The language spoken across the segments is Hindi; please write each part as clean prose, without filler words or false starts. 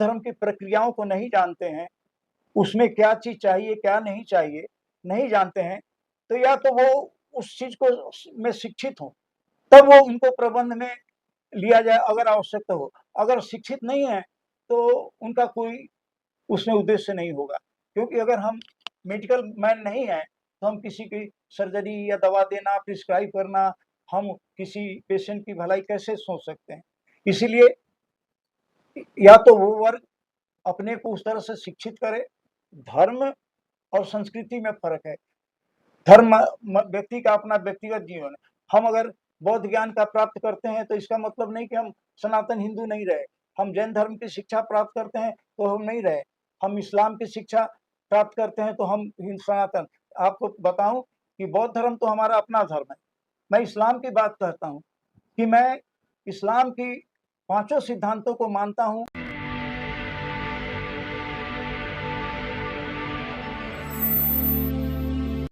धर्म की प्रक्रियाओं को नहीं जानते हैं, उसमें क्या चीज़ चाहिए, क्या नहीं चाहिए, नहीं जानते हैं, तो या तो वो उस चीज़ को में शिक्षित हों, तब वो उनको प्रबंध में लिया जाए अगर आवश्यकता हो। अगर शिक्षित नहीं है, तो उनका कोई उसमें उद्देश्य नहीं होगा। क्योंकि अगर हम मेडिकल मैन नहीं हैं, तो हम किसी की सर्जरी या दवा देना, प्रिस्क्राइब करना, हम किसी पेशेंट की भलाई कैसे सोच सकते हैं? इसीलिए या तो वो वर्ग अपने को उस तरह से शिक्षित करे। धर्म और संस्कृति में फ़र्क है। धर्म व्यक्ति का अपना व्यक्तिगत जीवन है। हम अगर बौद्ध ज्ञान का प्राप्त करते हैं, तो इसका मतलब नहीं कि हम सनातन हिंदू नहीं रहे। हम जैन धर्म की शिक्षा प्राप्त करते हैं, तो हम नहीं रहे। हम इस्लाम की शिक्षा प्राप्त करते हैं, तो हम सनातन। आपको बताऊं कि बौद्ध धर्म तो हमारा अपना धर्म है। मैं इस्लाम की बात करता हूँ कि मैं इस्लाम की पांचों सिद्धांतों को मानता हूँ।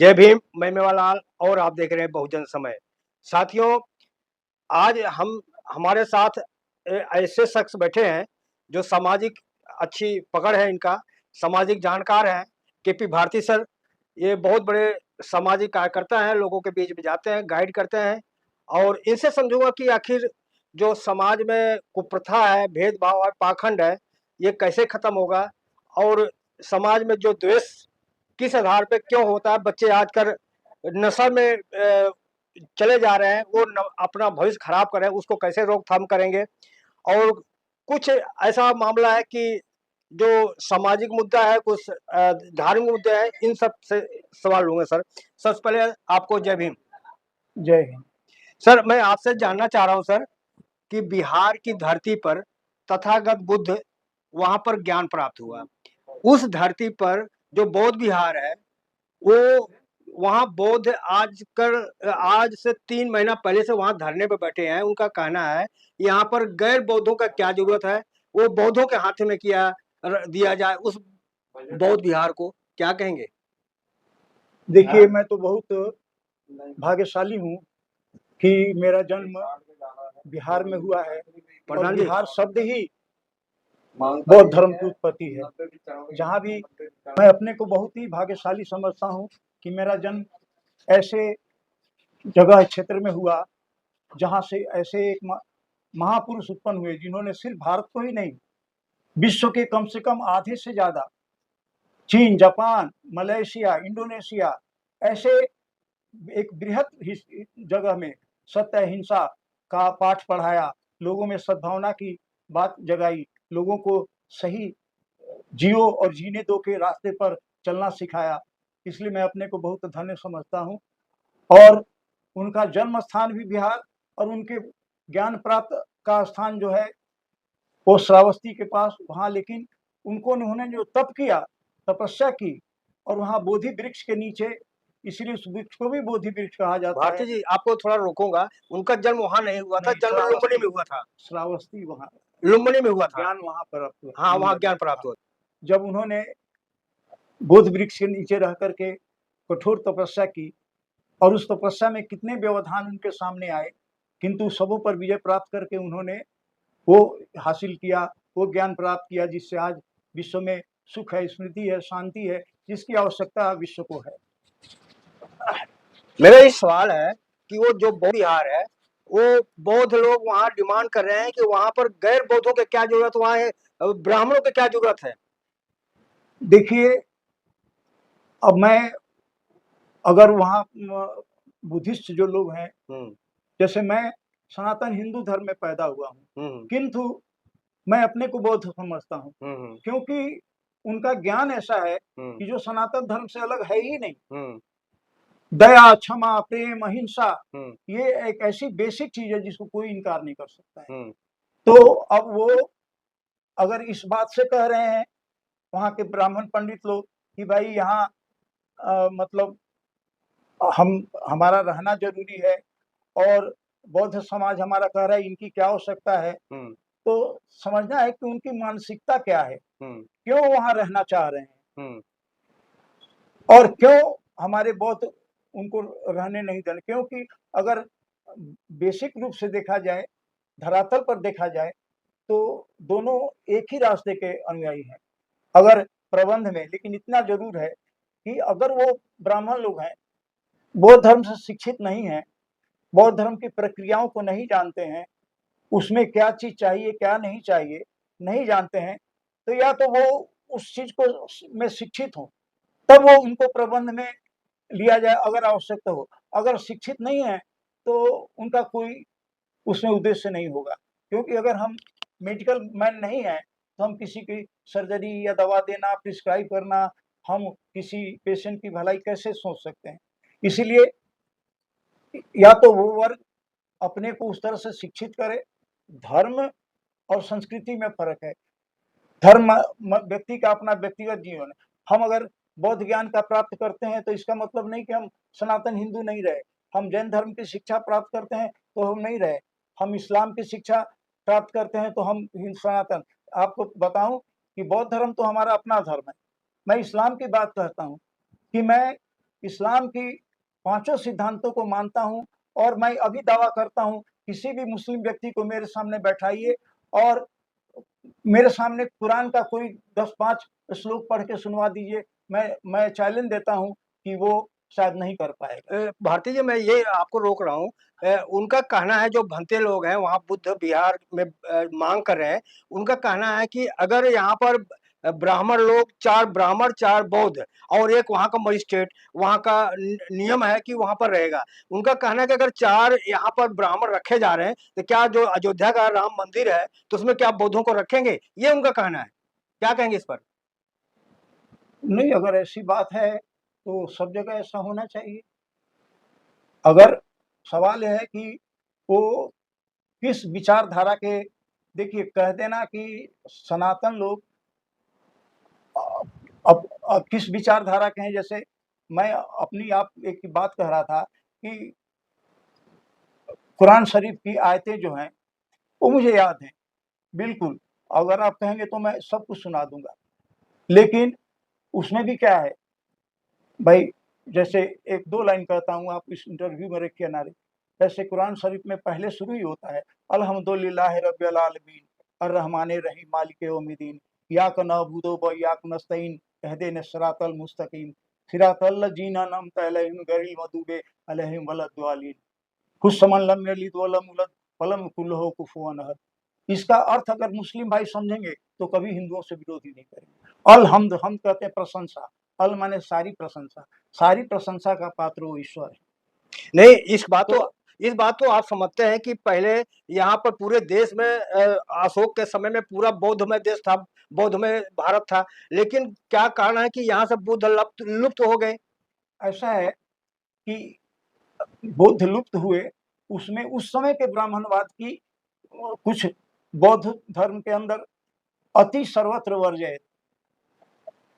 जय भीम, मैं मेवालाल और आप देख रहे हैं बहुजन समय। साथियों, आज हम हमारे साथ ऐसे शख्स बैठे हैं जो सामाजिक अच्छी पकड़ है इनका, सामाजिक जानकार हैं। केपी भारती सर, ये बहुत बड़े सामाजिक कार्यकर्ता हैं, लोगों के बीच में जाते हैं, गाइड करते हैं और इनसे समझूंगा कि आखिर जो समाज में कुप्रथा है, भेदभाव है, पाखंड है, ये कैसे खत्म होगा और समाज में जो द्वेष किस आधार पे क्यों होता है। बच्चे आजकल नशा में चले जा रहे हैं, वो अपना भविष्य खराब कर रहे हैं, उसको कैसे रोकथाम करेंगे। और कुछ ऐसा मामला है कि जो सामाजिक मुद्दा है, कुछ धार्मिक मुद्दे हैं, इन सब से सवाल लूंगा सर। सबसे पहले आपको जय भीम। जय हिंद। सर, मैं आपसे जानना चाह रहा हूं सर कि बिहार की धरती पर तथागत बुद्ध, वहां पर ज्ञान प्राप्त हुआ। उस धरती पर जो बौद्ध विहार है, वो वहाँ बौद्ध आज से 3 महीना पहले से वहाँ धरने पे बैठे हैं। उनका कहना है यहाँ पर गैर बौद्धों का क्या जरूरत है, वो बौद्धों के हाथ में दिया जाए उस बौद्ध विहार को। क्या कहेंगे? देखिए, मैं तो बहुत भाग्यशाली हूँ कि मेरा जन्म बिहार में हुआ है और बिहार शब्द ही बौद्ध धर्म की उत्पत्ति है। जहाँ भी मैं अपने को बहुत ही भाग्यशाली समझता हूँ कि मेरा जन्म ऐसे जगह क्षेत्र में हुआ जहाँ से ऐसे एक महापुरुष उत्पन्न हुए जिन्होंने सिर्फ भारत को ही नहीं, विश्व के कम से कम आधे से ज्यादा, चीन, जापान, मलेशिया, इंडोनेशिया, ऐसे एक बृहत जगह में सत्य अहिंसा का पाठ पढ़ाया, लोगों में सद्भावना की बात जगाई, लोगों को सही जियो और जीने दो के रास्ते पर चलना सिखाया। इसलिए मैं अपने को बहुत धन्य समझता हूँ। और उनका जन्म स्थान भी बिहार और उनके ज्ञान प्राप्त का स्थान जो है वो श्रावस्ती के पास वहाँ। लेकिन उन्होंने जो तप किया, तपस्या की, और वहाँ बोधि वृक्ष के नीचे, इसलिए उस वृक्ष को भी बोधि वृक्ष कहा जाता है। भारती जी, आपको थोड़ा रोकूंगा, उनका जन्म वहाँ नहीं हुआ था, जन्म लुम्बिनी में हुआ था। श्रावस्ती वहाँ लुम्बिनी में हुआ था, ज्ञान वहाँ पर। हाँ, वहाँ ज्ञान प्राप्त हुआ। जब उन्होंने बोध वृक्ष के नीचे रह करके कठोर तपस्या की, और उस तपस्या में कितने व्यवधान उनके सामने आए, किंतु सबों पर विजय प्राप्त करके उन्होंने वो हासिल किया, वो ज्ञान प्राप्त किया जिससे आज विश्व में सुख है, स्मृति है, शांति है, जिसकी आवश्यकता विश्व को है। मेरा ये सवाल है कि वो जो बौद्ध विहार है, वो बौद्ध लोग वहाँ डिमांड कर रहे हैं कि वहाँ पर गैर बौद्धों के क्या जरूरत, वहाँ है ब्राह्मणों के क्या जरूरत है? देखिए, अब मैं अगर वहाँ बुद्धिस्ट जो लोग हैं, जैसे मैं सनातन हिंदू धर्म में पैदा हुआ हूँ, किंतु मैं अपने को बौद्ध समझता हूँ, क्योंकि उनका ज्ञान ऐसा है कि जो सनातन धर्म से अलग है ही नहीं। दया, क्षमा, प्रेम, अहिंसा, ये एक ऐसी बेसिक चीज है जिसको कोई इनकार नहीं कर सकता है। तो अब वो अगर इस बात से कह रहे हैं वहाँ के ब्राह्मण पंडित लोग कि भाई यहाँ मतलब हमारा रहना जरूरी है और बौद्ध समाज हमारा कह रहा है इनकी क्या आवश्यकता है, तो समझना है कि उनकी मानसिकता क्या है, क्यों वहाँ रहना चाह रहे हैं, और क्यों हमारे बौद्ध उनको रहने नहीं देने। क्योंकि अगर बेसिक रूप से देखा जाए, धरातल पर देखा जाए, तो दोनों एक ही रास्ते के अनुयायी हैं अगर प्रबंध में। लेकिन इतना जरूर है कि अगर वो ब्राह्मण लोग हैं, बौद्ध धर्म से शिक्षित नहीं है, बौद्ध धर्म की प्रक्रियाओं को नहीं जानते हैं, उसमें क्या चीज चाहिए क्या नहीं चाहिए नहीं जानते हैं, तो या तो वो उस चीज को में शिक्षित हो तब वो उनको प्रबंध में लिया जाए अगर आवश्यकता हो। अगर शिक्षित नहीं है तो उनका कोई उसमें उद्देश्य नहीं होगा। क्योंकि अगर हम मेडिकल मैन नहीं है तो हम किसी की सर्जरी या दवा देना, प्रिस्क्राइब करना, हम किसी पेशेंट की भलाई कैसे सोच सकते हैं। इसीलिए या तो वो वर्ग अपने को उस तरह से शिक्षित करे। धर्म और संस्कृति में फर्क है। धर्म व्यक्ति का अपना व्यक्तिगत जीवन है। हम अगर बौद्ध ज्ञान का प्राप्त करते हैं तो इसका मतलब नहीं कि हम सनातन हिंदू नहीं रहे। हम जैन धर्म की शिक्षा प्राप्त करते हैं तो हम नहीं रहे। हम इस्लाम की शिक्षा प्राप्त करते हैं तो हम सनातन। आपको बताऊं कि बौद्ध धर्म तो हमारा अपना धर्म है। मैं इस्लाम की बात कहता हूं कि मैं इस्लाम की पांचों सिद्धांतों को मानता हूं और मैं अभी दावा करता हूं किसी भी मुस्लिम व्यक्ति को मेरे सामने बैठाइए और मेरे सामने कुरान का कोई 10-5 श्लोक पढ़ के सुनवा दीजिए, मैं चैलेंज देता हूं कि वो शायद नहीं कर पाएगा। भारती जी, मैं ये आपको रोक रहा हूँ। उनका कहना है, जो भंते लोग हैं वहाँ बुद्ध विहार में मांग कर रहे हैं, उनका कहना है कि अगर यहाँ पर ब्राह्मण लोग 4 ब्राह्मण 4 बौद्ध और एक वहाँ का मजिस्ट्रेट, वहाँ का नियम है कि वहाँ पर रहेगा। उनका कहना है कि अगर 4 यहाँ पर ब्राह्मण रखे जा रहे हैं तो क्या जो अयोध्या का राम मंदिर है तो उसमें क्या बौद्धों को रखेंगे? ये उनका कहना है। क्या कहेंगे इस पर? नहीं, अगर ऐसी बात है तो सब जगह ऐसा होना चाहिए। अगर सवाल यह है कि वो किस विचारधारा के, देखिए कह देना कि सनातन लोग अब किस विचारधारा के हैं। जैसे मैं अपनी आप एक बात कह रहा था कि कुरान शरीफ की आयतें जो हैं वो मुझे याद हैं बिल्कुल। अगर आप कहेंगे तो मैं सब कुछ सुना दूंगा। लेकिन उसमें भी क्या है भाई, जैसे 1-2 लाइन कहता हूँ, आप इस इंटरव्यू में रखिए ना। जैसे कुरान शरीफ में पहले शुरू ही होता है अल्हम्दुलिल्लाहि रब्बिल आलमीन अर्रहमानिर रहीम मालिक यौमिद्दीन इय्याका नअबुदु व इय्याका नस्तईन इहदिनस सिरातल मुस्तकीम सिरातल लज़ीना अनअमता अलैहिम गैरिल मग़दूबि अलैहिम वलद्दालिन कुस्मन लम यलिद व लम यूलद व लम यकुल लहू कुफुवन अहद। इसका अर्थ अगर मुस्लिम भाई समझेंगे तो कभी हिंदुओं से विरोध ही नहीं करेंगे। अल हम कहते हैं प्रशंसा। अल माने सारी प्रशंसा, सारी प्रशंसा का पात्र वो ईश्वर है। नहीं, इस बात को आप समझते हैं कि पहले यहाँ पर पूरे देश में अशोक के समय में पूरा बौद्धमय देश था, बौद्धमय भारत था, लेकिन क्या कारण है कि यहाँ से बुद्ध लुप्त हो गए? ऐसा है कि बौद्ध लुप्त हुए, उसमें उस समय के ब्राह्मणवाद की कुछ बौद्ध धर्म के अंदर अति सर्वत्र वर्जयत,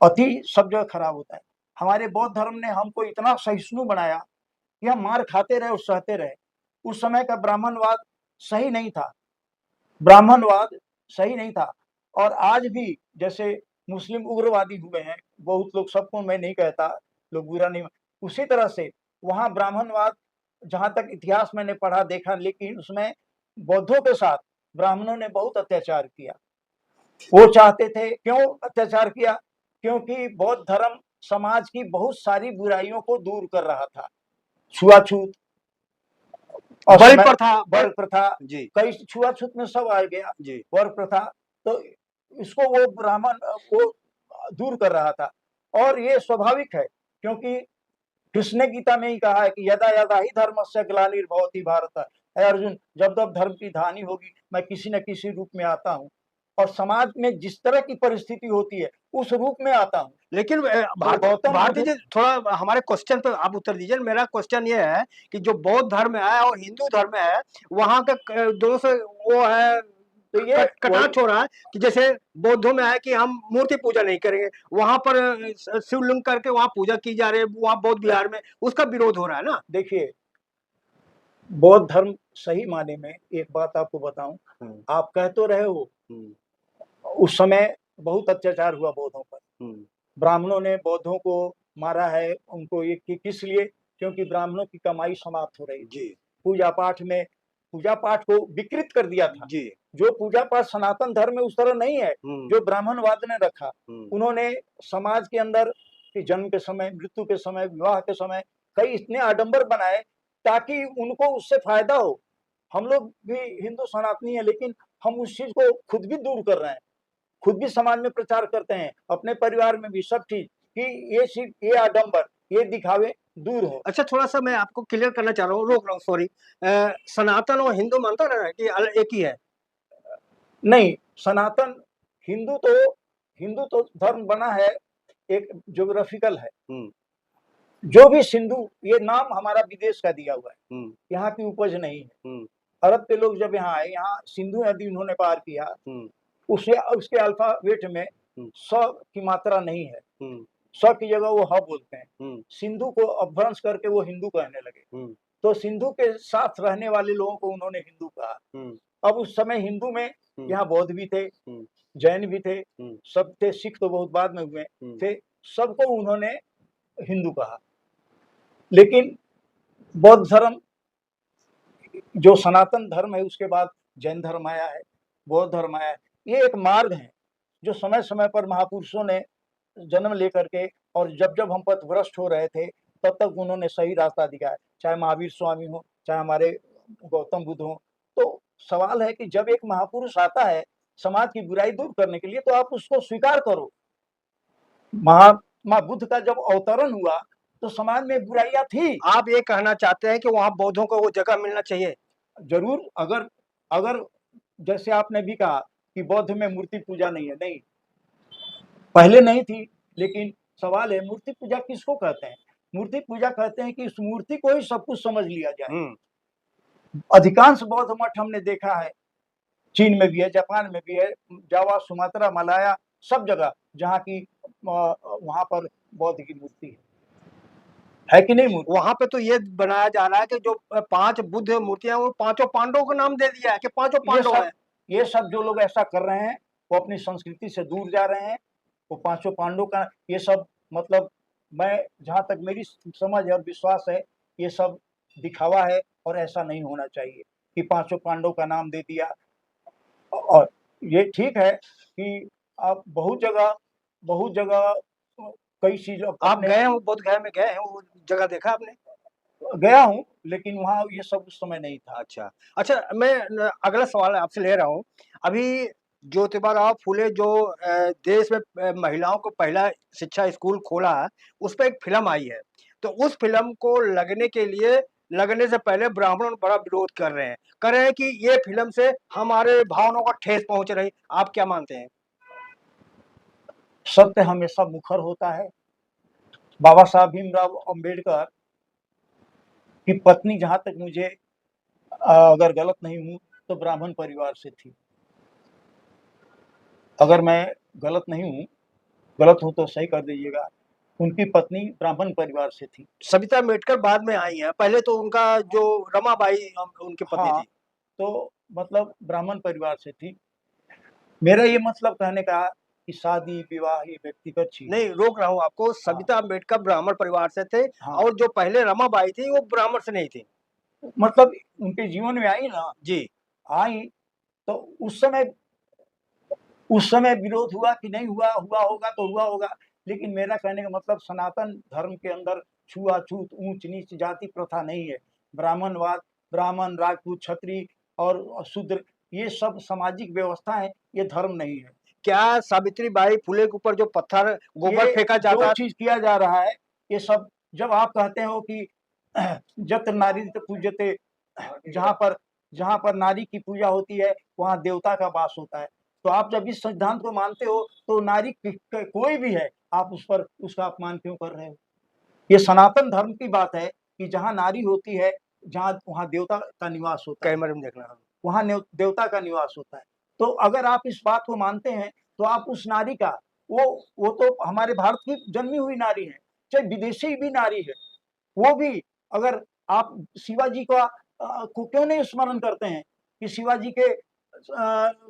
अति सब जगह खराब होता है। हमारे बौद्ध धर्म ने हमको इतना सहिष्णु बनाया कि हम मार खाते रहे और सहते रहे। उस समय का ब्राह्मणवाद सही नहीं था, ब्राह्मणवाद सही नहीं था। और आज भी जैसे मुस्लिम उग्रवादी हुए हैं बहुत लोग, सबको मैं नहीं कहता, लोग बुरा नहीं, उसी तरह से वहाँ ब्राह्मणवाद, जहाँ तक इतिहास मैंने पढ़ा देखा, लेकिन उसमें बौद्धों के साथ ब्राह्मणों ने बहुत अत्याचार किया। वो चाहते थे, क्यों अत्याचार किया? क्योंकि बौद्ध धर्म समाज की बहुत सारी बुराइयों को दूर कर रहा था। छुआछूत, वर प्रथा, जी कई छुआछूत में सब आ गया जी। वर प्रथा, तो इसको वो ब्राह्मण वो दूर कर रहा था। और ये स्वाभाविक है क्योंकि कृष्ण ने गीता में ही कहा है कि यदा यदा ही धर्मस्य ग्लानिर्भवति भारत। है अर्जुन, जब जब धर्म की हानि होगी मैं किसी न किसी रूप में आता हूँ और समाज में जिस तरह की परिस्थिति होती है उस रूप में आता हूँ। लेकिन गौतम भारती बुद्ध, जी, थोड़ा हमारे क्वेश्चन पे आप उत्तर दीजिए। मेरा क्वेश्चन ये है कि जो बौद्ध धर्म है और हिंदू धर्म है, वहाँ का दोनों से वो है तो ये कटाक्ष हो रहा है कि जैसे बौद्धों में है कि हम मूर्ति पूजा नहीं करेंगे, वहां पर शिवलिंग करके वहां पूजा की जा रही है, वहां बौद्ध विहार में उसका विरोध हो रहा है ना। देखिए, बौद्ध धर्म सही माने में, एक बात आपको बताऊं, आप कह तो रहे हो उस समय बहुत अत्याचार हुआ बौद्धों पर, ब्राह्मणों ने बौद्धों को मारा है। उनको ये किस लिए? क्योंकि ब्राह्मणों की कमाई समाप्त हो रही थी। पूजा पाठ में पूजा पाठ को विकृत कर दिया था। जी। जो पूजा पाठ सनातन धर्म में उस तरह नहीं है जो ब्राह्मणवाद ने रखा। उन्होंने समाज के अंदर जन्म के समय, मृत्यु के समय, विवाह के समय कई इतने आडंबर बनाए ताकि उनको उससे फायदा हो। हम लोग भी हिंदू सनातनी है, लेकिन हम उस चीज को खुद भी दूर कर रहे हैं, खुद भी समाज में प्रचार करते हैं, अपने परिवार में भी सब चीज कि ये चीज, ये आडंबर, ये दिखावे दूर हो। अच्छा, थोड़ा-सा मैं आपको क्लियर करना चाह रहा हूँ, रोक रहा हूँ, सॉरी। सनातन और हिंदू मानता है कि एक ही है? नहीं, सनातन हिंदू तो धर्म बना है, एक ज्योग्राफिकल है। जो भी सिंधु, ये नाम हमारा विदेश का दिया हुआ है, यहाँ की उपज नहीं है। अरब के लोग जब यहाँ आए, यहाँ सिंधु नदी उन्होंने पार किया, उसके अल्फाबेट में स की मात्रा नहीं है, स की जगह वो ह बोलते हैं। सिंधु को अपभ्रंश करके वो हिंदू कहने लगे, तो सिंधु के साथ रहने वाले लोगों को उन्होंने हिंदू कहा। अब उस समय हिंदू में यहाँ बौद्ध भी थे, जैन भी थे, सब थे, सिख तो बहुत बाद में हुए थे, सबको उन्होंने हिंदू कहा। लेकिन बौद्ध धर्म जो सनातन धर्म है, उसके बाद जैन धर्म आया है, बौद्ध धर्म आया है। ये एक मार्ग है जो समय समय पर महापुरुषों ने जन्म लेकर के, और जब जब हम पथभ्रष्ट हो रहे थे तब तक उन्होंने सही रास्ता दिखाया, चाहे महावीर स्वामी हो, चाहे हमारे गौतम बुद्ध हो। तो सवाल है कि जब एक महापुरुष आता है समाज की बुराई दूर करने के लिए, तो आप उसको स्वीकार करो। महात्मा बुद्ध का जब अवतरण हुआ तो समाज में बुराइयां थी। आप ये कहना चाहते हैं कि वहाँ बौद्धों को वो जगह मिलना चाहिए? जरूर। अगर जैसे आपने भी कहा कि बौद्ध में मूर्ति पूजा नहीं है, नहीं, पहले नहीं थी, लेकिन सवाल है मूर्ति पूजा किसको कहते हैं? मूर्ति पूजा कहते हैं कि उस मूर्ति को ही सब कुछ समझ लिया जाए। अधिकांश बौद्ध मठ हमने देखा है, चीन में भी है, जापान में भी है, जावा, सुमात्रा, मलाया, सब जगह जहाँ की वहां पर बौद्ध की मूर्ति है कि नहीं? मूर्ति वहां पे तो ये बनाया जा रहा है कि जो 5 बुद्ध मूर्तियां, वो पांचों पांडवों को नाम दे दिया है कि पांचों पांडव हैं। ये सब जो लोग ऐसा कर रहे हैं वो अपनी संस्कृति से दूर जा रहे हैं। वो पांचों पांडवों का ये सब, मतलब मैं जहाँ तक मेरी समझ और विश्वास है, ये सब दिखावा है और ऐसा नहीं होना चाहिए कि पांचों पांडवों का नाम दे दिया। और ये ठीक है कि आप बहुत जगह कई चीजों, आप गए हो बोध गया में, गए हैं, वो जगह देखा आपने? गया हूँ, लेकिन वहाँ ये सब उस समय नहीं था। अच्छा, मैं अगला सवाल आपसे ले रहा हूँ। अभी ज्योतिबा फुले जो देश में महिलाओं को पहला शिक्षा स्कूल खोला है, उस पर एक फिल्म आई है। तो उस फिल्म को लगने से पहले ब्राह्मण बड़ा विरोध कर रहे हैं कि ये फिल्म से हमारे भावनाओं को ठेस पहुंच रही। आप क्या मानते हैं? सत्य हमेशा मुखर होता है। बाबा साहब भीमराव अंबेडकर की पत्नी, जहां तक मुझे अगर गलत नहीं हूं तो ब्राह्मण परिवार से थी। अगर मैं गलत नहीं हूं, गलत हूं तो सही कर दीजिएगा। उनकी पत्नी ब्राह्मण परिवार से थी। सविता अम्बेडकर बाद में आई हैं, पहले तो उनका जो रमाबाई उनकी पत्नी थी। तो मतलब ब्राह्मण परिवार से थी। मेरा ये मतलब कहने का कि शादी विवाह ये व्यक्तिगत चीज नहीं, रोक रहा हूँ आपको। सविता अम्बेडकर ब्राह्मण परिवार से थे। और जो पहले रमाबाई थी वो ब्राह्मण से नहीं थी। मतलब उनके जीवन में आई ना जी, आई, तो उस समय विरोध हुआ कि नहीं हुआ, हुआ होगा तो हुआ होगा। लेकिन मेरा कहने का मतलब सनातन धर्म के अंदर छुआछूत, ऊंच नीच, जाति प्रथा नहीं है। ब्राह्मणवाद, ब्राह्मण, राजपूत, क्षत्रिय और शूद्र, ये सब सामाजिक व्यवस्था है, ये धर्म नहीं है। क्या सावित्रीबाई फुले के ऊपर जो पत्थर गोबर फेंका जाता, जो चीज किया जा रहा है, ये सब जब आप कहते हो कि जत्र नारी पूज्यते, जहाँ पर नारी की पूजा होती है वहाँ देवता का वास होता है। तो आप जब इस सिद्धांत को मानते हो तो नारी कोई भी है, आप उस पर उसका अपमान क्यों कर रहे हो? ये सनातन धर्म की बात है कि जहाँ नारी होती है, जहाँ वहाँ देवता का निवास होता है, वहाँ देवता का निवास होता है। तो अगर आप इस बात को मानते हैं तो आप उस नारी का, वो तो हमारे भारत की जन्मी हुई नारी है, चाहे विदेशी भी नारी है, वो भी, अगर आप शिवाजी को क्यों नहीं स्मरण करते हैं कि शिवाजी के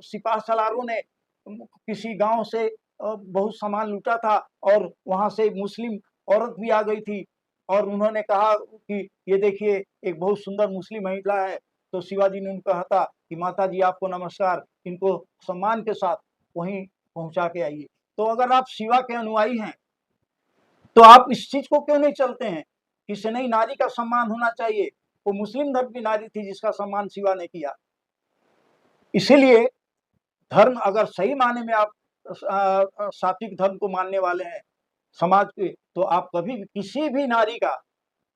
सिपाह सलारों ने किसी गांव से बहुत सामान लूटा था और वहां से मुस्लिम औरत भी आ गई थी और उन्होंने कहा कि ये देखिए एक बहुत सुंदर मुस्लिम महिला है तो शिवाजी ने उनको कहा था कि माता जी आपको नमस्कार, इनको सम्मान के साथ वहीं पहुंचा के आइए। तो अगर आप शिवा के अनुयायी हैं तो आप इस चीज को क्यों नहीं चलते हैं कि सनई नारी का सम्मान होना चाहिए। वो मुस्लिम धर्म की नारी थी जिसका सम्मान शिवा ने किया। इसीलिए धर्म अगर सही माने में आप सात्विक धर्म को मानने वाले हैं समाज के, तो आप कभी भी किसी भी नारी का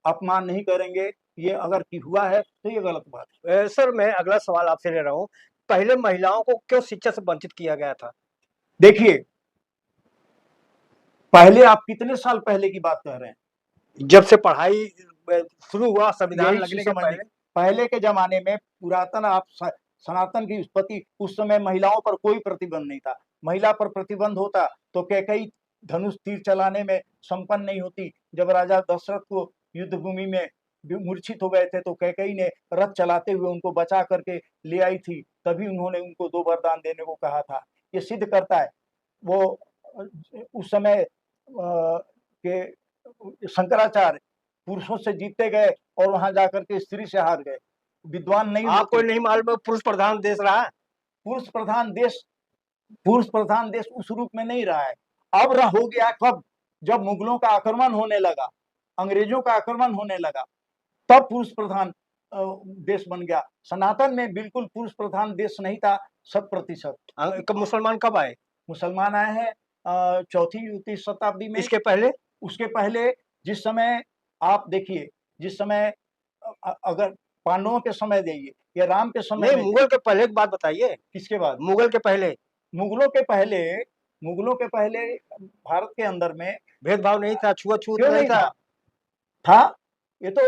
अपमान नहीं करेंगे। ये अगर कि हुआ है तो ये गलत बात है। सर मैं अगला सवाल आपसे ले रहा हूँ, पहले महिलाओं को क्यों शिक्षा से वंचित किया गया था? देखिए, पहले आप कितने साल पहले की बात कर रहे हैं? जब से पढ़ाई शुरू हुआ संविधान यही लगने चीज के समझने पहले। पहले के जमाने में पुरातन आप सनातन की उत्पत्ति, उस समय महिलाओं पर कोई प्रतिबंध नहीं था। महिला पर प्रतिबंध होता तो कैकेयी धनुष तीर चलाने में संपन्न नहीं होती। जब राजा दशरथ को युद्ध भूमि में मूर्छित हो गए थे तो कैकेयी ने रथ चलाते हुए उनको बचा करके ले आई थी, तभी उन्होंने उनको 2 वरदान देने को कहा था। ये सिद्ध करता है वो उस समय के शंकराचार्य पुरुषों से जीतते गए और वहां जाकर के स्त्री से हार गए। विद्वान नहीं आपको होते। नहीं मालूम पुरुष प्रधान देश रहा है? पुरुष प्रधान देश, पुरुष प्रधान देश उस रूप में नहीं रहा है। अब हो गया कब? जब मुगलों का आक्रमण होने लगा, अंग्रेजों का आक्रमण होने लगा, तब पुरुष प्रधान देश बन गया। सनातन में बिल्कुल पुरुष प्रधान देश नहीं था 100%। मुसलमान कब आए? मुसलमान आए हैं चौथी शताब्दी में। इसके पहले? उसके पहले जिस समय आप देखिए, जिस समय अगर पांडवों के समय जाइए या राम के समय नहीं, में मुगल के पहले की बात बताइए। किसके बाद? मुगल के पहले। मुगलों के पहले, मुगलों के पहले भारत के अंदर में भेदभाव नहीं था, छुआछूत क्यों नहीं नहीं था? था ये तो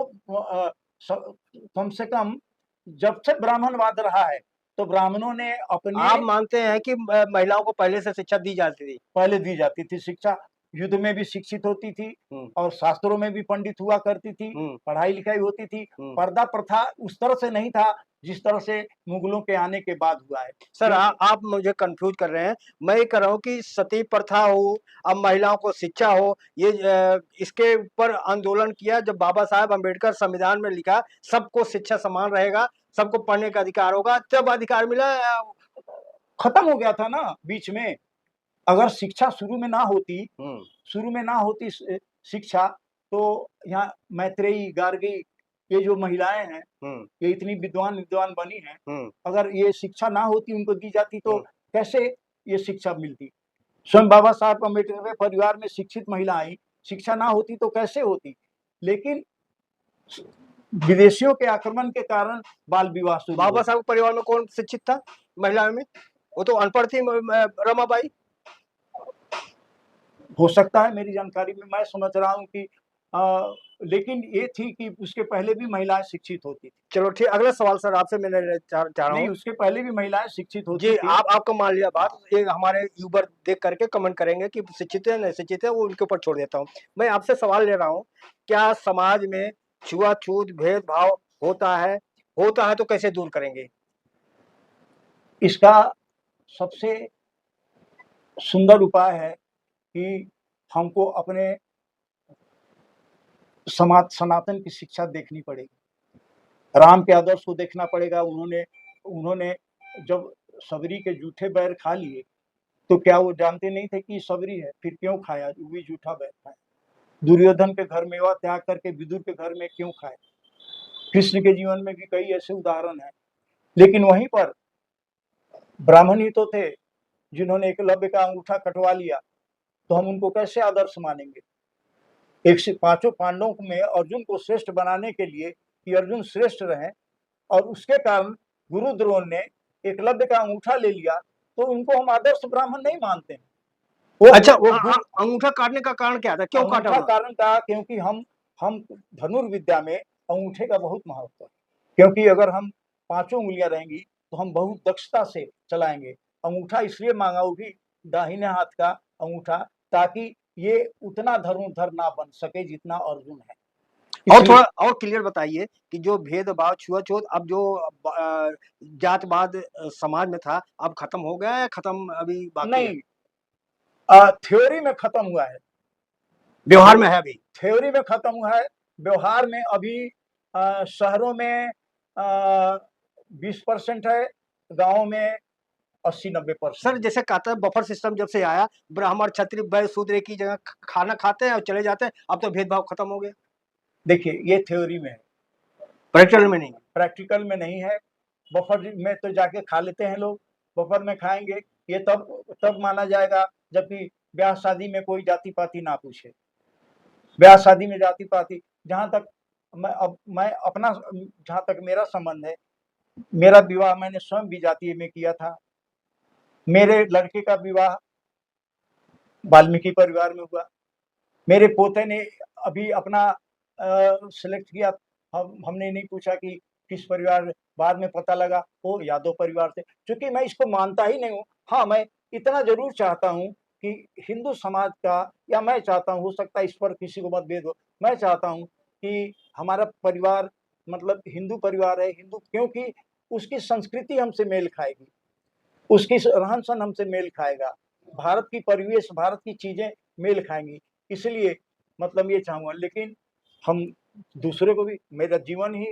कम से कम जब से ब्राह्मणवाद रहा है तो ब्राह्मणों ने अपने आप मानते हैं कि महिलाओं को पहले से शिक्षा दी जाती थी? पहले दी जाती थी शिक्षा, युद्ध में भी शिक्षित होती थी और शास्त्रों में भी पंडित हुआ करती थी, पढ़ाई लिखाई होती थी। पर्दा प्रथा उस तरह से नहीं था जिस तरह से मुगलों के आने के बाद हुआ है। सर आप मुझे कंफ्यूज कर रहे हैं। मैं ये कह रहा हूँ कि सती प्रथा हो, अब महिलाओं को शिक्षा हो, ये इसके ऊपर आंदोलन किया जब बाबा साहब अम्बेडकर संविधान में लिखा सबको शिक्षा समान रहेगा, सबको पढ़ने का अधिकार होगा, तब अधिकार मिला। खत्म हो गया था ना बीच में। अगर शिक्षा शुरू में ना होती शिक्षा, तो यहाँ मैत्रेयी, गार्गी, ये जो महिलाएं हैं ये इतनी विद्वान बनी हैं, अगर ये शिक्षा ना होती, उनको दी जाती तो कैसे ये शिक्षा मिलती? स्वयं बाबा साहब अम्बेडकर के परिवार में शिक्षित महिला आई, शिक्षा ना होती तो कैसे होती? लेकिन विदेशियों के आक्रमण के कारण बाल विवाह शुरू। बाबा साहब के परिवार में कौन शिक्षित था महिलाओं में? वो तो अनपढ़ थी रमाबाई। हो सकता है, मेरी जानकारी में मैं समझ रहा हूँ कि लेकिन ये थी कि उसके पहले भी महिलाएं शिक्षित होती थी। चलो ठीक, अगला सवाल सर आपसे मैं चाह रहा हूँ। नहीं, उसके पहले भी महिलाएं शिक्षित होती जी, थी। आपको मान लिया बात, ये हमारे यूबर देख करके कमेंट करेंगे कि शिक्षित है नहीं शिक्षित है, वो उनके ऊपर छोड़ देता हूँ। मैं आपसे सवाल ले रहा हूँ, क्या समाज में छुआछूत भेदभाव होता है? होता है तो कैसे दूर करेंगे? इसका सबसे सुंदर उपाय है कि हमको अपने सनातन की शिक्षा देखनी पड़ेगी। राम के आदर्श को देखना पड़ेगा। उन्होंने जब सबरी के जूठे बैर खा लिए तो क्या वो जानते नहीं थे कि सबरी है? फिर क्यों खाया? वो भी जूठा बैर खाया। दुर्योधन के घर मेवा त्याग करके विदुर के घर में क्यों खाए? कृष्ण के जीवन में भी कई ऐसे उदाहरण हैं। लेकिन वहीं पर ब्राह्मण ही तो थे जिन्होंने एकलव्य का अंगूठा कटवा लिया, तो हम उनको कैसे आदर्श मानेंगे? एक से पांचों पांडवों में अर्जुन को श्रेष्ठ बनाने के लिए कि अर्जुन श्रेष्ठ रहे, और उसके कारण गुरु द्रोण ने एकलव्य का अंगूठा ले लिया, तो उनको हम आदर्श ब्राह्मण नहीं मानते हैं। वो अच्छा, वो अंगूठा काटने का कारण क्या था? क्यों काटा? कारण था क्योंकि हम धनुर्विद्या में अंगूठे का बहुत महत्व है। क्योंकि अगर हम पांचों उंगलियां रहेंगी तो हम बहुत दक्षता से चलाएंगे। अंगूठा इसलिए मांगा, वो भी दाहिने हाथ का अंगूठा, ताकि ये उतना धनुर्धर ना बन सके जितना अर्जुन है। और थोड़ा और क्लियर बताइए कि जो भेदभाव छुआछूत अब जो जातवाद समाज में था, अब खत्म हो गया है, खत्म अभी बाकी नहीं, थ्योरी में खत्म हुआ है, व्यवहार में है अभी। थ्योरी में खत्म हुआ है, व्यवहार में अभी शहरों में 20% है, गाँव में 80-90%। सर जैसे कहते हैं बफर सिस्टम जब से आया, ब्राह्मण क्षत्रिय वैश्य शूद्र एक ही जगह खाना खाते हैं और चले जाते हैं, अब तो भेदभाव खत्म हो गया। देखिए ये थ्योरी में है, प्रैक्टिकल में नहीं। प्रैक्टिकल में नहीं है। बफर में तो जाके खा लेते हैं लोग, बफर में खाएंगे ये तब माना जाएगा जबकि ब्याह शादी में कोई जाति पाति ना पूछे। ब्याह शादी में जाति पाति, जहाँ तक मैं अपना, जहाँ तक मेरा संबंध है, मेरा विवाह मैंने स्वयं भी जाति में किया था। मेरे लड़के का विवाह वाल्मीकि परिवार में हुआ। मेरे पोते ने अभी अपना सिलेक्ट किया, हमने नहीं पूछा कि किस परिवार, बाद में पता लगा वो यादव परिवार से। क्योंकि मैं इसको मानता ही नहीं हूँ। हाँ, मैं इतना जरूर चाहता हूँ कि हिंदू समाज का, या मैं चाहता हूँ, हो सकता है इस पर किसी को मतभेद हो, मैं चाहता हूँ कि हमारा परिवार मतलब हिंदू परिवार है। हिंदू क्योंकि उसकी संस्कृति हमसे मेल खाएगी, उसकी रहन सहन हमसे मेल खाएगा, भारत की परिवेश, भारत की चीजें मेल खाएंगी। इसलिए मतलब ये चाहूँगा, लेकिन हम दूसरे को भी, मेरा जीवन ही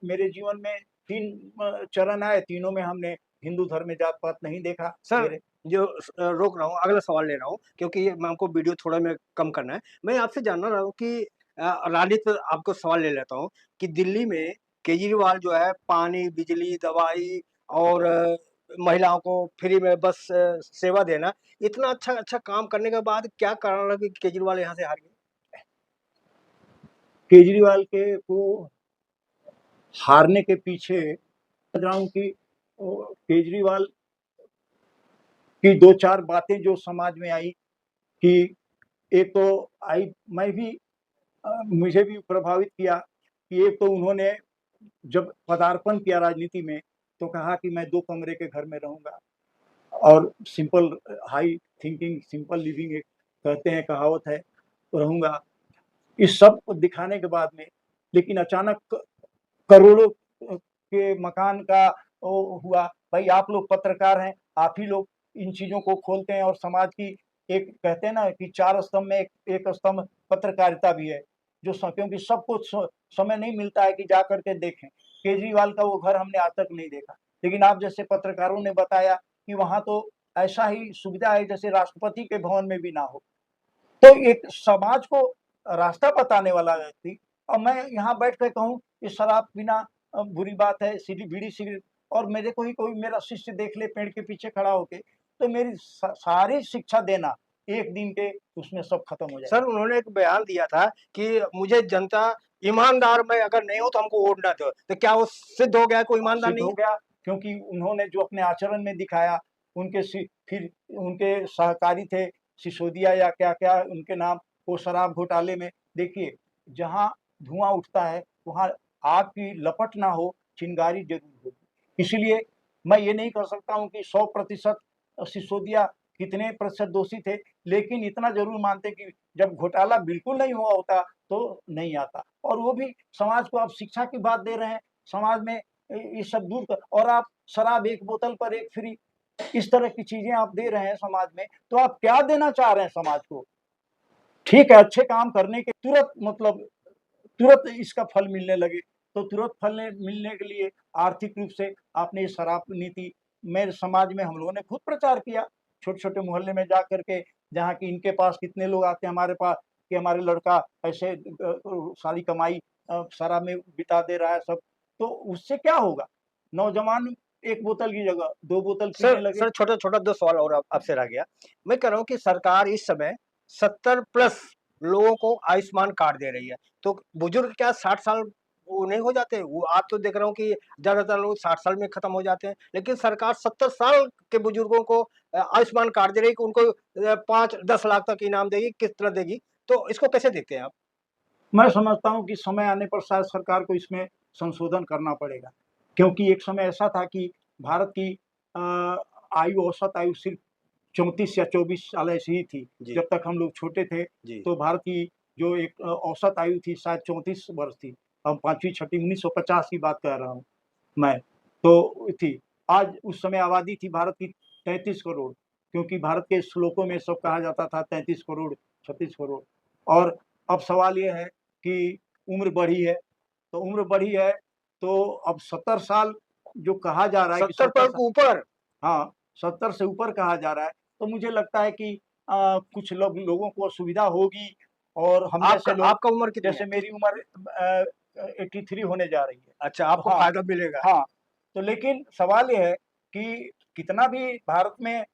मेरे जीवन में 3 चरण आए, तीनों में हमने हिंदू धर्म में जात पात नहीं देखा। सर जो रोक रहा हूँ, अगला सवाल ले रहा हूँ क्योंकि मैं हमको वीडियो थोड़ा में कम करना है। मैं आपसे जानना रहा हूँ कि राजनीति आपको सवाल ले लेता हूँ कि दिल्ली में केजरीवाल जो है पानी, बिजली, दवाई और महिलाओं को फ्री में बस सेवा देना, इतना अच्छा काम करने के बाद क्या कारण है कि केजरीवाल यहाँ से हार गए? केजरीवाल के को हारने के पीछे समझ रहा हूँ कि केजरीवाल की 2-4 बातें जो समाज में आई कि एक तो आई, मैं भी मुझे भी प्रभावित किया कि एक तो उन्होंने जब पदार्पण किया राजनीति में तो कहा कि मैं 2 कमरे के घर में रहूंगा और simple high thinking simple living एक कहते हैं, कहावत है, रहूंगा। इस सब को दिखाने के बाद में लेकिन अचानक करोड़ों के मकान का हुआ। भाई आप लोग पत्रकार हैं, आप ही लोग इन चीजों को खोलते हैं और समाज की एक कहते हैं ना कि 4 स्तंभ में एक स्तंभ पत्रकारिता भी है, जो क्योंकि सबको समय नहीं मिलता है कि जा करके देखें। केजरीवाल का वो घर हमने आज तक नहीं देखा, लेकिन आप जैसे पत्रकारों ने बताया कि वहां तो ऐसा ही सुविधा है जैसे राष्ट्रपति के भवन में भी ना हो। तो एक समाज को रास्ता बताने वाला व्यक्ति, और मैं यहाँ बैठ कर कहूँ कि शराब पीना बुरी बात है, बीड़ी सिगरेट, और मेरे को ही कोई मेरा शिष्य देख ले पेड़ के पीछे खड़ा होके, तो मेरी सारी शिक्षा देना एक दिन के उसमें सब खत्म हो जाए। सर उन्होंने एक बयान दिया था कि मुझे जनता ईमानदार में अगर नहीं हो तो हमको वोट ना दो, तो क्या वो सिद्ध हो गया कोई ईमानदार नहीं हो गया? क्योंकि उन्होंने जो अपने आचरण में दिखाया, उनके फिर उनके सहकारी थे सिसोदिया या क्या क्या उनके नाम, वो शराब घोटाले में देखिए, जहाँ धुआं उठता है वहाँ आग की लपट ना हो, चिंगारी जरूर होगी। इसलिए मैं ये नहीं कर सकता हूँ कि 100% सिसोदिया कितने प्रतिशत दोषी थे, लेकिन इतना जरूर मानते कि जब घोटाला बिल्कुल नहीं हुआ होता तो नहीं आता। और वो भी समाज को आप शिक्षा की बात दे रहे हैं, समाज में ये सब दूर कर, और आप शराब 1 बोतल पर 1 फ्री, इस तरह की चीजें आप दे रहे हैं समाज में, तो आप क्या देना चाह रहे हैं समाज को? ठीक है, अच्छे काम करने के तुरंत मतलब तुरंत इसका फल मिलने लगे, तो तुरंत फल मिलने के लिए आर्थिक रूप से आपने शराब नीति मेरे समाज में हम लोगों ने खुद प्रचार किया, छोटे-छोटे मोहल्ले में जा करके, जहाँ की इनके पास कितने लोग आते हैं हमारे पास कि हमारे लड़का ऐसे सारी कमाई शराब में बिता दे रहा है सब, तो उससे क्या होगा? नौजवान 1 बोतल की जगह 2 बोतल पीने लगे। सर छोटा-छोटा 2 सवाल और आपसे रह गया। मैं कह रहा हूँ कि सरकार इस समय 70 प्लस लोगों को आयुष्मान कार्ड दे रही है, तो बुजुर्ग क्या 60 साल वो नहीं हो जाते? वो आप तो देख रहा हूँ कि ज़्यादातर लोग 60 साल में खत्म हो जाते हैं, लेकिन सरकार 70 साल के बुजुर्गों को आयुष्मान कार्ड दे रही है कि उनको 5-10 लाख तक इनाम देगी, किस तरह देगी? तो इसको कैसे देखते हैं आप? मैं समझता हूँ कि समय आने पर शायद सरकार को इसमें संशोधन करना पड़ेगा, क्योंकि एक समय ऐसा था कि भारत की औसत आयु सिर्फ 34 या 24 साल ऐसी ही थी। जब तक हम लोग छोटे थे तो भारत की जो एक औसत आयु थी शायद 34 वर्ष थी। अब 5वीं 6वीं 1950 की बात कर रहा हूँ मैं, तो थी। आज उस समय आबादी थी भारत की 33 करोड़, क्योंकि भारत के श्लोकों में सब कहा जाता था 33 करोड़, 36 करोड़। और अब सवाल ये है कि उम्र बढ़ी है, तो उम्र बढ़ी है तो अब 70 साल जो कहा जा रहा है कि 70 पर ऊपर, हाँ 70 से ऊपर कहा जा रहा है, तो मुझे लगता है कि कुछ लोगों को असुविधा होगी और हम जैसे लोग, आपका उम्र कितनी जैसे है? मेरी उम्र 83 होने जा रही है। अच्छा, आपको हाँ, फायदा मिलेगा। हाँ, तो लेकिन सवाल ये है कि कितना भी भारत में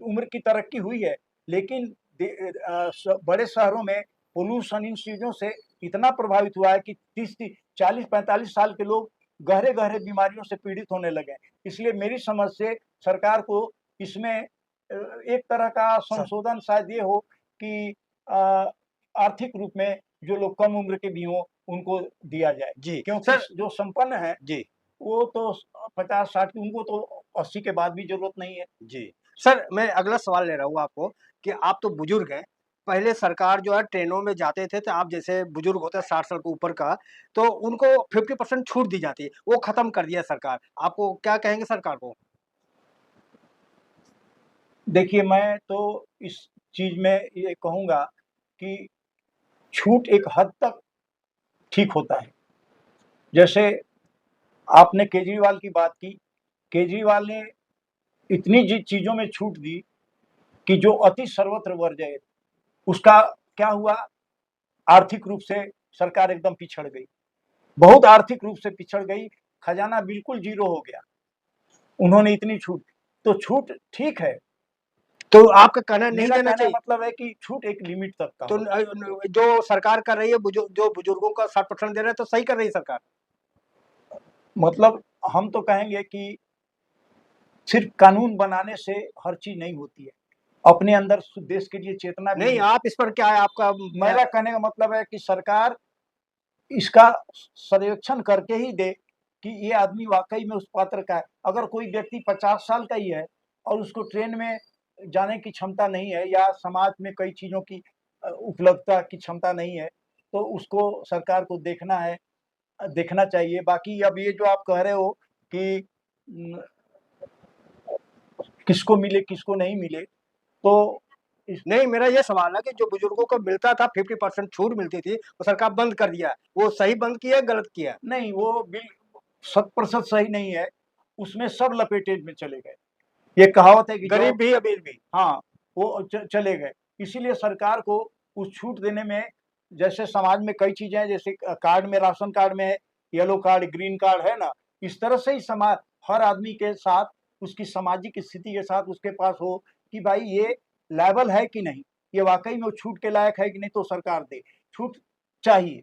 उम्र की तरक्की हुई है, लेकिन बड़े शहरों में पोल्यूशन इन चीज़ों से इतना प्रभावित हुआ है कि 30-30, 40-45 साल के लोग गहरे-गहरे बीमारियों से पीड़ित होने लगे हैं। इसलिए मेरी समझ से सरकार को इसमें एक तरह का संशोधन शायद ये हो कि अ, आर्थिक रूप में जो लोग कम उम्र के भी हों, उनको दिया जाए। जी, क्योंकि सर जो संपन्न हैं, जी, वो तो 50-60 की, उनको तो 80 के बाद भी ज़रूरत नहीं है। जी। सर मैं अगला सवाल ले रहा हूँ आपको कि आप तो बुजुर्ग हैं, पहले सरकार जो है ट्रेनों में जाते थे तो आप जैसे बुजुर्ग होते हैं 60 साल के ऊपर का, तो उनको 50% छूट दी जाती है, वो खत्म कर दिया सरकार। आपको क्या कहेंगे सरकार को? देखिए, मैं तो इस चीज़ में ये कहूँगा कि छूट एक हद तक ठीक होता है। जैसे आपने केजरीवाल की बात की, केजरीवाल ने इतनी चीज़ों में छूट दी कि जो अति सर्वत्र वर्जय, उसका क्या हुआ, आर्थिक रूप से सरकार एकदम पिछड़ गई। बहुत आर्थिक रूप से पिछड़ गई, खजाना बिल्कुल ज़ीरो हो गया। उन्होंने इतनी छूट, तो छूट ठीक है। तो आपका कहना नहीं मेरा देना कहने का चाहिए? मतलब है कि छूट एक लिमिट तक का तो हो। जो सरकार कर रही है जो बुजुर्गों का 60% दे रहा है तो सही कर रही है सरकार। मतलब हम तो कहेंगे कि सिर्फ कानून बनाने से हर चीज़ नहीं होती है। अपने अंदर देश के लिए चेतना भी नहीं, होनी आप इस पर क्या है आपका? चाहिए। मेरा कहने का मतलब है कि सरकार इसका सर्वेक्षण करके ही दे कि ये आदमी वाक़ई में उस पात्र का है। अगर कोई व्यक्ति 50 साल का ही है और उसको ट्रेन में जाने की क्षमता नहीं है या समाज में कई चीज़ों की उपलब्धता की क्षमता नहीं है, तो उसको सरकार को देखना है, देखना चाहिए। बाकी अब ये जो आप कह रहे हो कि किसको मिले, किसको नहीं मिले, तो इस नहीं, मेरा ये सवाल है कि जो बुजुर्गों को मिलता था 50% छूट मिलती थी, वो सरकार बंद कर दिया। वो सही बंद किया, गलत किया? नहीं, वो बिल 100% सही नहीं है, उसमें सब लपेटे में चले गए। ये कहावत है कि जो, गरीब भी, अमीर भी। हाँ, वो चले गए। इसीलिए सरकार को उस छूट देने में, जैसे समाज में कई चीज़ें हैं, जैसे कार्ड में, राशन कार्ड में येलो कार्ड, ग्रीन कार्ड है ना, इस तरह से ही समाज हर आदमी के साथ, उसकी सामाजिक स्थिति के साथ उसके पास हो कि भाई ये लायबल है कि नहीं, ये वाक़ई में वो छूट के लायक है कि नहीं, तो सरकार दे। छूट चाहिए,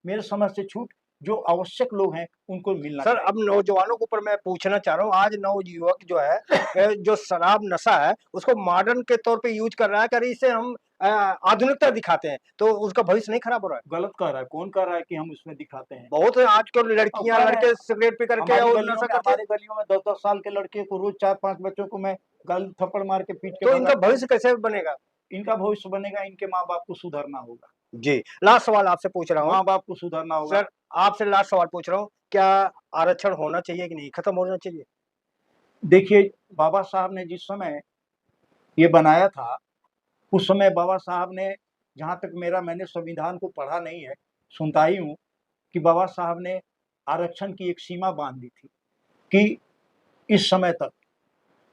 मेरे समझ से छूट जो आवश्यक लोग हैं, उनको मिलना सर चाहिए। अब नौजवानों के ऊपर मैं पूछना चाह रहा हूँ, आज नवयुवक जो है जो शराब नशा है उसको मॉडर्न के तौर पे यूज कर रहा है, कि इसे हम आधुनिकता दिखाते हैं, तो उसका भविष्य नहीं खराब हो रहा है? गलत कह रहा है, कौन कह रहा है कि हम उसमें दिखाते हैं? बहुत आजकल अब लड़कियां कह रहे हैं, लड़के सिगरेट पी करके और नशा करके, हमारी गलियों में 10-10 साल के लड़के को रोज 4-5 बच्चों को मैं गाली थप्पड़ मार के पीट के तो इनका भगाता हूँ। भविष्य कैसे बनेगा? इनका भविष्य बनेगा, इनके माँ-बाप को सुधरना होगा। जी, लास्ट सवाल आपसे पूछ रहा हूँ। माँ-बाप को सुधरना होगा। सर आपसे लास्ट सवाल पूछ रहा हूँ, क्या आरक्षण होना चाहिए कि नहीं, खत्म होना चाहिए? देखिए, बाबा साहब ने जिस समय ये बनाया था, उस समय बाबा साहब ने, जहाँ तक मैंने संविधान को पढ़ा नहीं है, सुनता ही हूँ कि बाबा साहब ने आरक्षण की एक सीमा बाँध दी थी कि इस समय तक।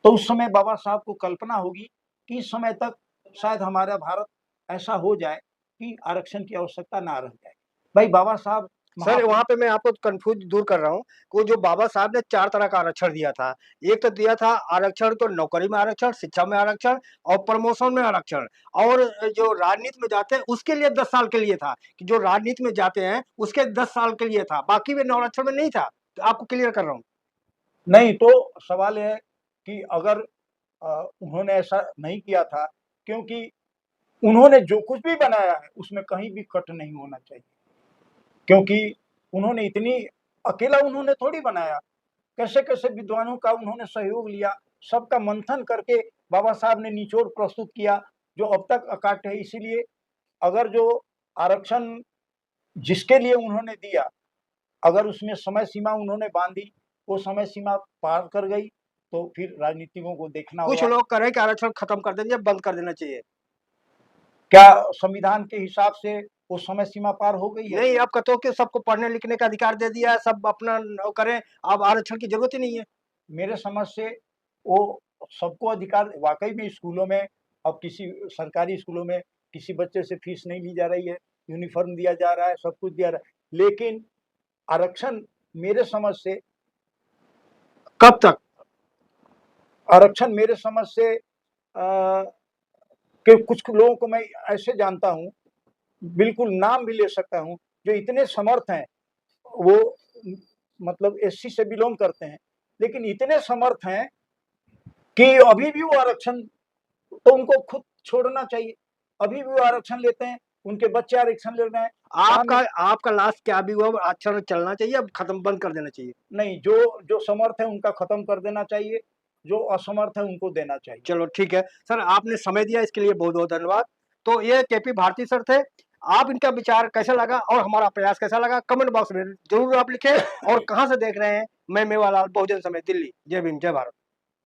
तो उस समय बाबा साहब को कल्पना होगी कि इस समय तक शायद हमारा भारत ऐसा हो जाए कि आरक्षण की आवश्यकता ना रह जाए। भाई बाबा साहब सर महापुरुष। वहाँ पे मैं आपको कन्फ्यूज़ दूर कर रहा हूँ, वो जो बाबा साहब ने 4 तरह का आरक्षण दिया था। एक तो दिया था आरक्षण, तो नौकरी में आरक्षण, शिक्षा में आरक्षण और प्रमोशन में आरक्षण, और जो राजनीति में जाते हैं उसके लिए 10 साल के लिए था, कि जो राजनीति में जाते हैं उसके 10 साल के लिए था, बाकी में आरक्षण में नहीं था। तो आपको क्लियर कर रहा हूँ। नहीं, तो सवाल ये है कि अगर उन्होंने ऐसा नहीं किया था, क्योंकि उन्होंने जो कुछ भी बनाया है उसमें कहीं भी कट नहीं होना चाहिए। क्योंकि उन्होंने इतनी, अकेला उन्होंने थोड़ी बनाया, कैसे-कैसे विद्वानों का उन्होंने सहयोग लिया, सबका मंथन करके बाबा साहब ने निचोड़ प्रस्तुत किया, जो अब तक अकाट्य है। इसीलिए अगर जो आरक्षण जिसके लिए उन्होंने दिया, अगर उसमें समय सीमा उन्होंने बाँधी, वो समय सीमा पार कर गई, तो फिर राजनीतिकों को देखना कुछ होगा। लोग कह रहे हैं कि आरक्षण खत्म कर देंगे, बंद कर देना चाहिए। क्या संविधान के हिसाब से वो समय सीमा पार हो गई है? नहीं, आप कहते हो कि सबको पढ़ने लिखने का अधिकार दे दिया है, सब अपना वो करें, अब आरक्षण की जरूरत ही नहीं है। मेरे समझ से वो सबको अधिकार वाकई में स्कूलों में, अब किसी सरकारी स्कूलों में किसी बच्चे से फीस नहीं ली जा रही है, यूनिफॉर्म दिया जा रहा है, सब कुछ दिया रहा है, लेकिन आरक्षण मेरे समझ से कब तक? आरक्षण मेरे समझ से कि कुछ लोगों को मैं ऐसे जानता हूँ, बिल्कुल नाम भी ले सकता हूँ, जो इतने समर्थ हैं, वो मतलब एससी से बिलोंग करते हैं, लेकिन इतने समर्थ हैं कि अभी भी वो आरक्षण, तो उनको खुद छोड़ना चाहिए। अभी भी वो आरक्षण लेते हैं, उनके बच्चे आरक्षण ले रहे हैं। आपका आपका लास्ट क्या भी हुआ, आरक्षण चलना चाहिए, अब खत्म बंद कर देना चाहिए? नहीं, जो समर्थ है उनका खत्म कर देना चाहिए, जो असमर्थ है उनको देना चाहिए। चलो ठीक है सर, आपने समय दिया इसके लिए बहुत बहुत धन्यवाद। तो ये केपी भारती सर थे। आप इनका विचार कैसा लगा और हमारा प्रयास कैसा लगा, कमेंट बॉक्स में जरूर आप लिखें। और कहाँ से देख रहे हैं? मैं मेवालाल, बहुजन समाज, दिल्ली। जय भीम, जय भारत।